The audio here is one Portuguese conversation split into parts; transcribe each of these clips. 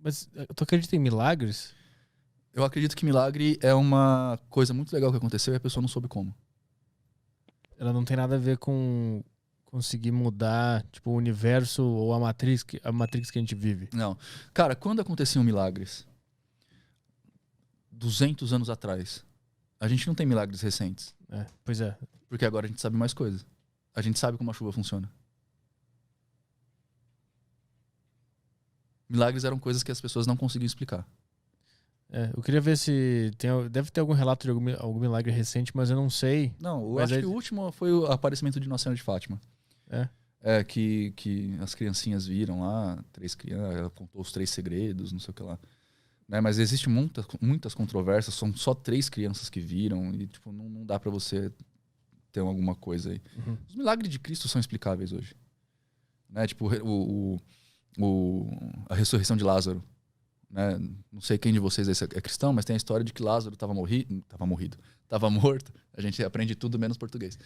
Mas tu acredita em milagres? Eu acredito que milagre é uma coisa muito legal que aconteceu e a pessoa não soube como. Ela não tem nada a ver com conseguir mudar, tipo, o universo ou a Matrix que a gente vive. Não. Cara, quando aconteciam milagres? 200 anos atrás. A gente não tem milagres recentes. Pois é. Porque agora a gente sabe mais coisas. A gente sabe como a chuva funciona. Milagres eram coisas que as pessoas não conseguiam explicar. Eu queria ver se deve ter algum relato de algum milagre recente, mas eu não sei. Não, eu Mas acho que o último foi o aparecimento de Nossa Senhora de Fátima. Que as criancinhas viram lá, 3 crianças, ela contou os 3 segredos, não sei o que lá. Né? Mas existem muitas controvérsias, são só 3 crianças que viram e tipo, não dá pra você ter alguma coisa aí. Uhum. Os milagres de Cristo são explicáveis hoje. Né? Tipo, a ressurreição de Lázaro. Né? Não sei quem de vocês é cristão, mas tem a história de que Lázaro estava morto. A gente aprende tudo menos português.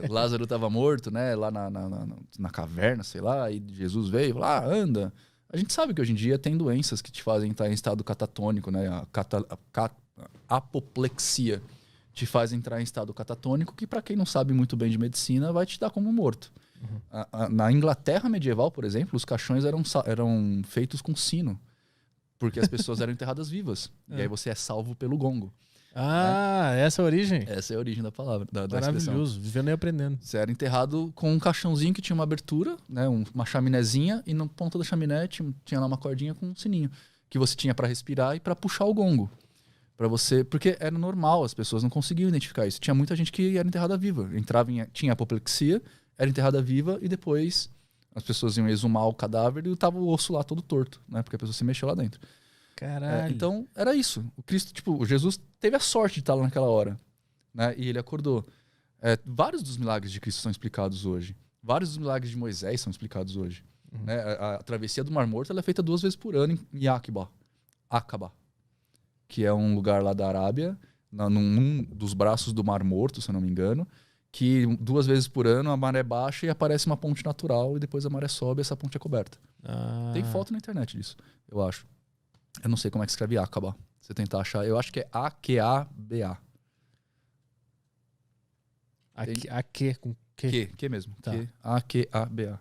Lázaro estava morto, né? Lá na caverna, sei lá, e Jesus veio lá, anda. A gente sabe que hoje em dia tem doenças que te fazem estar em estado catatônico, né? A apoplexia te faz entrar em estado catatônico, que para quem não sabe muito bem de medicina, vai te dar como morto. Uhum. Na Inglaterra medieval, por exemplo, os caixões eram feitos com sino. Porque as pessoas eram enterradas vivas. E aí você é salvo pelo gongo. Essa é a origem? Essa é a origem da palavra, da Maravilhoso, vivendo e aprendendo. Você era enterrado com um caixãozinho que tinha uma abertura, né, uma chaminézinha, e na ponta da chaminé tinha lá uma cordinha com um sininho. Que você tinha para respirar e para puxar o gongo. Porque era normal, as pessoas não conseguiam identificar isso. Tinha muita gente que era enterrada viva. Tinha apoplexia, era enterrada viva e depois... As pessoas iam exumar o cadáver e tava o osso lá todo torto, né? Porque a pessoa se mexeu lá dentro. Caralho. Então, era isso. O Jesus teve a sorte de estar lá naquela hora, né? E ele acordou. Vários dos milagres de Cristo são explicados hoje. Vários dos milagres de Moisés são explicados hoje. Uhum. Né? A travessia do Mar Morto ela é feita 2 vezes por ano em Aqaba, que é um lugar lá da Arábia, num dos braços do Mar Morto, se eu não me engano, que 2 vezes por ano a maré baixa e aparece uma ponte natural e depois a maré sobe e essa ponte é coberta. Tem foto na internet disso, eu acho. Eu não sei como é que escreve Aqaba. Você tentar achar, eu acho que é A-Q-A-B-A. A-Q com Q? Que mesmo. Tá. A-Q-A-B-A.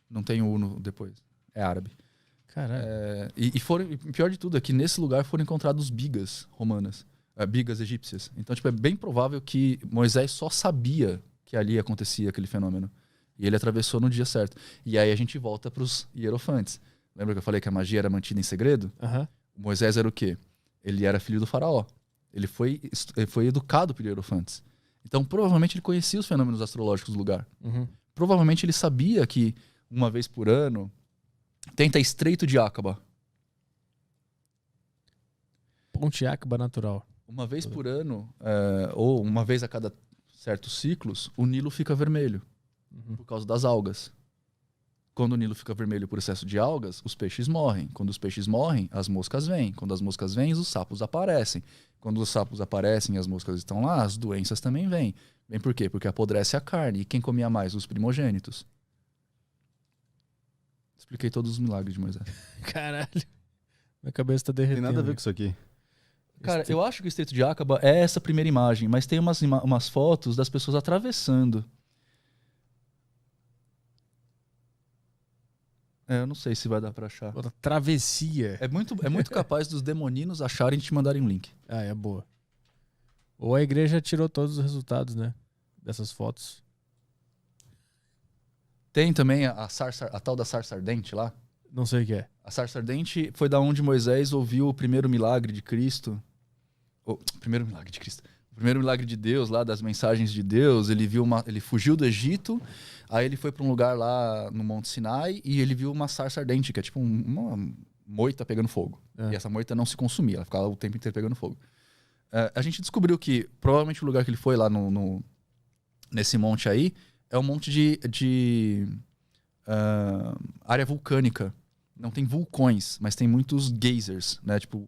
Não tem o no depois. É árabe. Caralho. E pior de tudo é que nesse lugar foram encontrados bigas romanas. Bigas egípcias. Então, tipo, é bem provável que Moisés só sabia que ali acontecia aquele fenômeno. E ele atravessou no dia certo. E aí a gente volta para os hierofantes. Lembra que eu falei que a magia era mantida em segredo? Uhum. Moisés era o quê? Ele era filho do faraó. Ele foi educado por hierofantes. Então, provavelmente ele conhecia os fenômenos astrológicos do lugar. Uhum. Provavelmente ele sabia que, uma vez por ano, tenta Estreito de Aqaba. Ponte Aqaba natural. Uma vez por ano, ou uma vez a cada certos ciclos, o Nilo fica vermelho. Uhum. Por causa das algas. Quando o Nilo fica vermelho por excesso de algas, os peixes morrem. Quando os peixes morrem, as moscas vêm. Quando as moscas vêm, os sapos aparecem. Quando os sapos aparecem e as moscas estão lá, as doenças também vêm. Vem por quê? Porque apodrece a carne. E quem comia mais? Os primogênitos. Expliquei todos os milagres de Moisés. Caralho. Minha cabeça tá derretendo. Tem nada a ver com isso aqui. Cara, eu acho que o Estreito de Aqaba é essa primeira imagem, mas tem umas fotos das pessoas atravessando. Eu não sei se vai dar pra achar. Travessia. É muito capaz dos demoninos acharem e te mandarem um link. É boa. Ou a igreja tirou todos os resultados, né? Dessas fotos. Tem também a tal da sarça ardente lá. Não sei o que é. A sarça ardente foi da onde Moisés ouviu o primeiro milagre de Cristo. O primeiro milagre de Deus, lá das mensagens de Deus. Ele fugiu do Egito, aí ele foi para um lugar lá no Monte Sinai e ele viu uma sarça ardente, que é tipo uma moita pegando fogo. E essa moita não se consumia, ela ficava o tempo inteiro pegando fogo. A gente descobriu que provavelmente o lugar que ele foi lá nesse monte aí é um monte de área vulcânica. Não tem vulcões, mas tem muitos geysers, né? Tipo,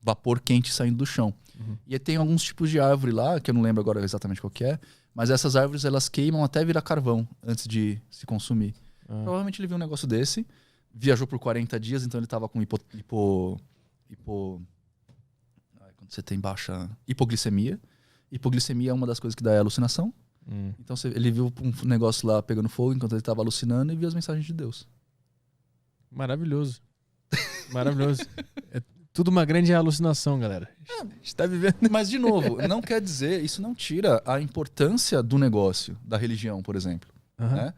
vapor quente saindo do chão. Uhum. E tem alguns tipos de árvore lá, que eu não lembro agora exatamente qual que é, mas essas árvores elas queimam até virar carvão antes de se consumir. Provavelmente ele viu um negócio desse, viajou por 40 dias, então ele estava com quando você tem baixa hipoglicemia. Hipoglicemia é uma das coisas que dá alucinação. Então ele viu um negócio lá pegando fogo enquanto ele estava alucinando e viu as mensagens de Deus. Maravilhoso. Maravilhoso. É tudo uma grande alucinação, galera. A gente tá vivendo. Mas, de novo, não quer dizer, isso não tira a importância do negócio, da religião, por exemplo. Né?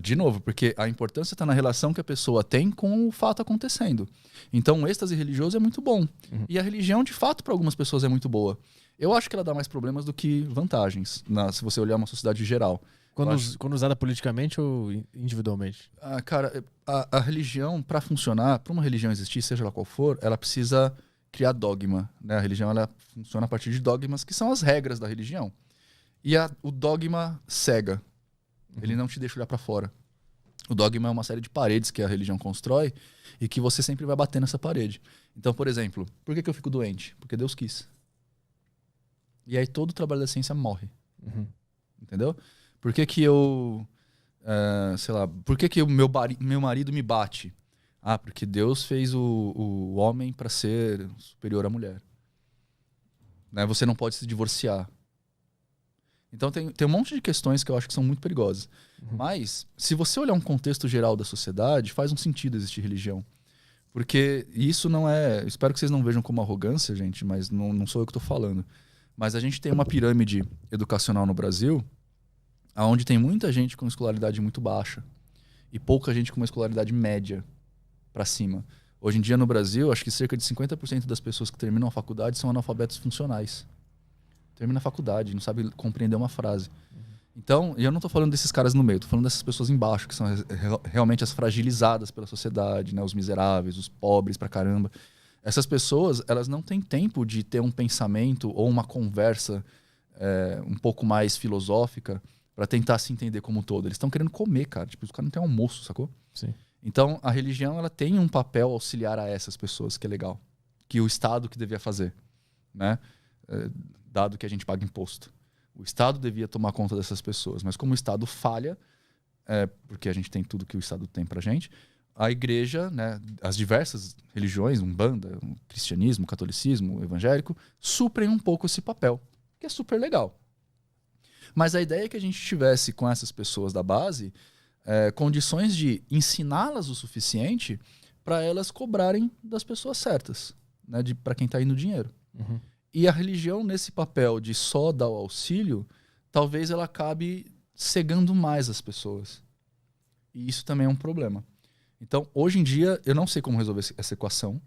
De novo, porque a importância está na relação que a pessoa tem com o fato acontecendo. Então, o êxtase religioso é muito bom. E a religião, de fato, para algumas pessoas é muito boa. Eu acho que ela dá mais problemas do que vantagens, se você olhar uma sociedade geral. Quando usada politicamente ou individualmente? Cara, a religião, para funcionar, para uma religião existir, seja lá qual for, ela precisa criar dogma. Né? A religião ela funciona a partir de dogmas, que são as regras da religião. E o dogma cega. Ele não te deixa olhar para fora. O dogma é uma série de paredes que a religião constrói e que você sempre vai bater nessa parede. Então, por exemplo, por que eu fico doente? Porque Deus quis. E aí todo o trabalho da ciência morre. Entendeu? Por que eu... sei lá... Por que o meu marido me bate? Porque Deus fez o homem para ser superior à mulher. Né? Você não pode se divorciar. Então tem um monte de questões que eu acho que são muito perigosas. Mas, se você olhar um contexto geral da sociedade, faz um sentido existir religião. Porque isso não é... Espero que vocês não vejam como arrogância, gente, mas não sou eu que estou falando. Mas a gente tem uma pirâmide educacional no Brasil onde tem muita gente com escolaridade muito baixa e pouca gente com uma escolaridade média para cima. Hoje em dia no Brasil, acho que cerca de 50% das pessoas que terminam a faculdade são analfabetos funcionais. Termina a faculdade, não sabe compreender uma frase. Então, eu não estou falando desses caras no meio, estou falando dessas pessoas embaixo, que são realmente as fragilizadas pela sociedade, né? Os miseráveis, os pobres pra caramba. Essas pessoas, elas não têm tempo de ter um pensamento ou uma conversa um pouco mais filosófica para tentar se entender como um todo. Eles estão querendo comer, cara. Tipo, os caras não têm almoço, sacou? Sim. Então, a religião ela tem um papel auxiliar a essas pessoas, que é legal. Que o Estado que devia fazer, né? Dado que a gente paga imposto. O Estado devia tomar conta dessas pessoas. Mas como o Estado falha, porque a gente tem tudo que o Estado tem pra gente, a igreja, né, as diversas religiões, Umbanda, o cristianismo, o catolicismo, o evangélico, suprem um pouco esse papel, que é super legal. Mas a ideia é que a gente tivesse com essas pessoas da base condições de ensiná-las o suficiente para elas cobrarem das pessoas certas, né, para quem está indo dinheiro. E a religião, nesse papel de só dar o auxílio, talvez ela acabe cegando mais as pessoas. E isso também é um problema. Então, hoje em dia, eu não sei como resolver essa equação,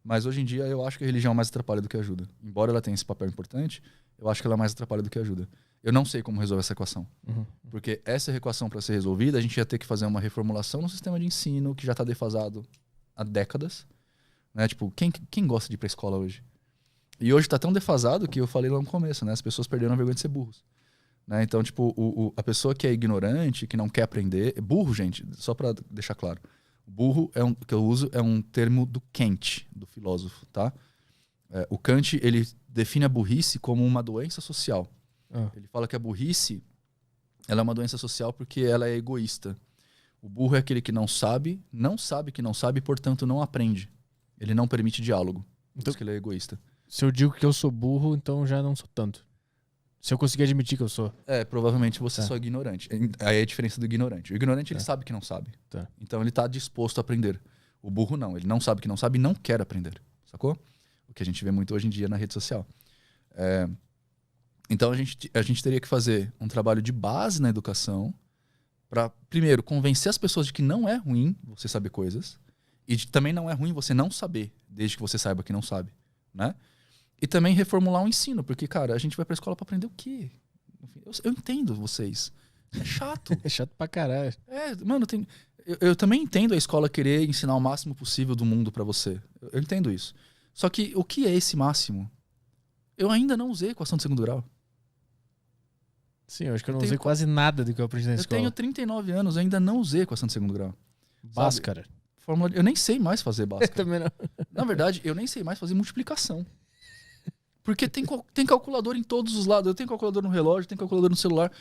mas hoje em dia eu acho que a religião mais atrapalha do que ajuda. Embora ela tenha esse papel importante, eu acho que ela mais atrapalha do que ajuda. Eu não sei como resolver essa equação. Porque essa equação, para ser resolvida, a gente ia ter que fazer uma reformulação no sistema de ensino que já está defasado há décadas. Né? Tipo, quem gosta de ir para a escola hoje? E hoje está tão defasado que eu falei lá no começo, né? As pessoas perderam a vergonha de ser burros. Né? Então, tipo, a pessoa que é ignorante, que não quer aprender... Burro, gente, só para deixar claro. Burro, que eu uso, é um termo do Kant, do filósofo, tá? O Kant, ele define a burrice como uma doença social. Ele fala que a burrice ela é uma doença social porque ela é egoísta. O burro é aquele que não sabe que não sabe, portanto não aprende. Ele não permite diálogo. Então, que ele é egoísta. Se eu digo que eu sou burro, então já não sou tanto. Se eu conseguir admitir que eu sou. Provavelmente você só é ignorante. Aí é a diferença do ignorante. O ignorante, ele sabe que não sabe. Então ele está disposto a aprender. O burro não. Ele não sabe que não sabe e não quer aprender. Sacou? O que a gente vê muito hoje em dia na rede social. Então a gente teria que fazer um trabalho de base na educação para, primeiro, convencer as pessoas de que não é ruim você saber coisas e também não é ruim você não saber, desde que você saiba que não sabe. Né? E também reformular o ensino, porque, cara, a gente vai pra escola pra aprender o quê? Eu entendo vocês. É chato. É chato pra caralho. Mano, eu também entendo a escola querer ensinar o máximo possível do mundo pra você. Eu entendo isso. Só que o que é esse máximo? Eu ainda não usei equação de segundo grau. Sim, eu acho que eu não usei quase nada do que eu aprendi na escola. Eu tenho 39 anos, eu ainda não usei equação de segundo grau. Bhaskara. Eu nem sei mais fazer Bhaskara. Eu também não. Na verdade, eu nem sei mais fazer multiplicação. Porque tem calculador em todos os lados. Eu tenho calculador no relógio, tenho calculador no celular.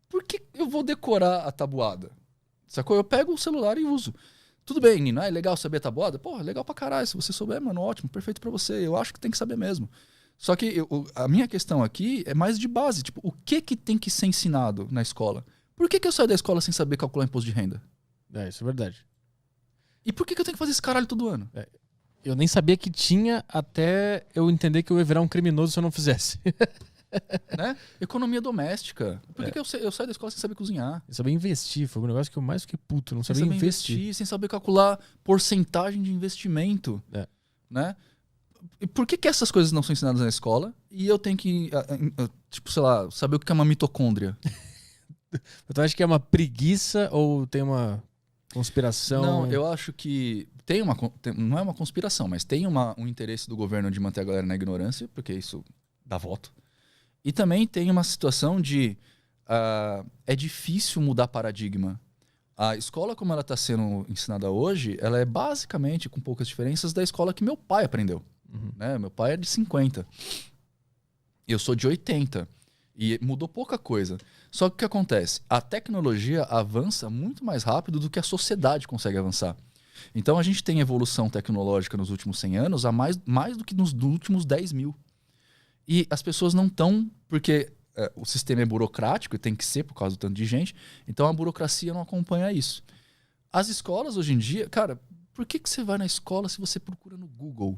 Por que eu vou decorar a tabuada? Sacou? Eu pego o celular e uso. Tudo bem, Nino, é legal saber tabuada? Porra, legal pra caralho. Se você souber, mano, ótimo, perfeito pra você. Eu acho que tem que saber mesmo. Só que a minha questão aqui é mais de base. Tipo, o que tem que ser ensinado na escola? Por que eu saio da escola sem saber calcular imposto de renda? Isso é verdade. E por que eu tenho que fazer esse caralho todo ano? Eu nem sabia que tinha até eu entender que eu ia virar um criminoso se eu não fizesse. Né? Economia doméstica. Por que eu saio da escola sem saber cozinhar? Eu sabia investir, foi um negócio que eu mais fiquei puto. Não Sem sabia saber investir, sem saber calcular porcentagem de investimento. Né? E por que essas coisas não são ensinadas na escola? E eu tenho que, tipo, sei lá, saber o que é uma mitocôndria? Tu acha que é uma preguiça ou tem uma conspiração? Não, eu acho que não é uma conspiração, mas tem um interesse do governo de manter a galera na ignorância, porque isso dá voto. E também tem uma situação de é difícil mudar paradigma. A escola como ela está sendo ensinada hoje, ela é basicamente, com poucas diferenças, da escola que meu pai aprendeu. Né? Meu pai é de 50. Eu sou de 80. E mudou pouca coisa. Só que o que acontece? A tecnologia avança muito mais rápido do que a sociedade consegue avançar. Então a gente tem evolução tecnológica nos últimos 100 anos a mais do que nos últimos 10 mil. E as pessoas não estão, porque o sistema é burocrático e tem que ser por causa do tanto de gente, então a burocracia não acompanha isso. As escolas hoje em dia, cara, por que você vai na escola se você procura no Google?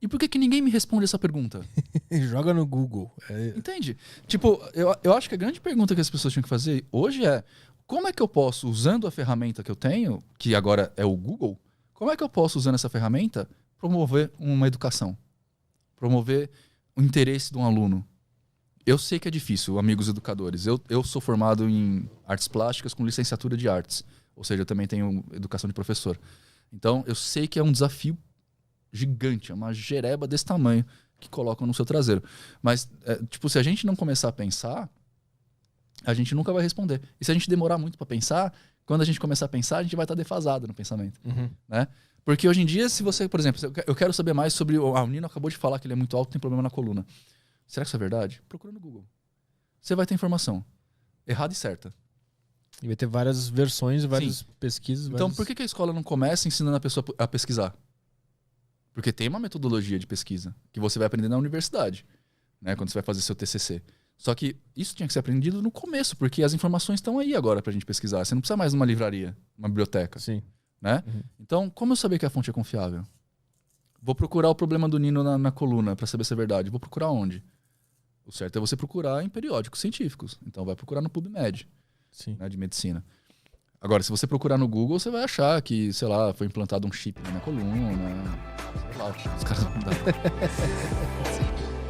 E por que ninguém me responde essa pergunta? Joga no Google. Entende? Tipo, eu acho que a grande pergunta que as pessoas tinham que fazer hoje é como é que eu posso, usando a ferramenta que eu tenho, que agora é o Google, como é que eu posso, usando essa ferramenta, promover uma educação? Promover o interesse de um aluno? Eu sei que é difícil, amigos educadores. Eu sou formado em artes plásticas com licenciatura de artes. Ou seja, eu também tenho educação de professor. Então, eu sei que é um desafio gigante, é uma jereba desse tamanho que colocam no seu traseiro. Mas, tipo, se a gente não começar a pensar, a gente nunca vai responder. E se a gente demorar muito para pensar, quando a gente começar a pensar, a gente vai estar defasado no pensamento. Né? Porque hoje em dia, se você, por exemplo, eu quero saber mais sobre... o Nino acabou de falar que ele é muito alto, tem problema na coluna. Será que isso é verdade? Procura no Google. Você vai ter informação errada e certa. E vai ter várias versões, várias pesquisas. Então, por que a escola não começa ensinando a pessoa a pesquisar? Porque tem uma metodologia de pesquisa que você vai aprender na universidade, né, quando você vai fazer seu TCC. Só que isso tinha que ser aprendido no começo, porque as informações estão aí agora pra gente pesquisar. Você não precisa mais de uma livraria, uma biblioteca. Sim. Né? Então, como eu saber que a fonte é confiável? Vou procurar o problema do Nino na coluna pra saber se é verdade. Vou procurar onde? O certo é você procurar em periódicos científicos. Então, vai procurar no PubMed, né, de medicina. Agora, se você procurar no Google, você vai achar que, sei lá, foi implantado um chip na coluna. Sei lá, os caras não dão.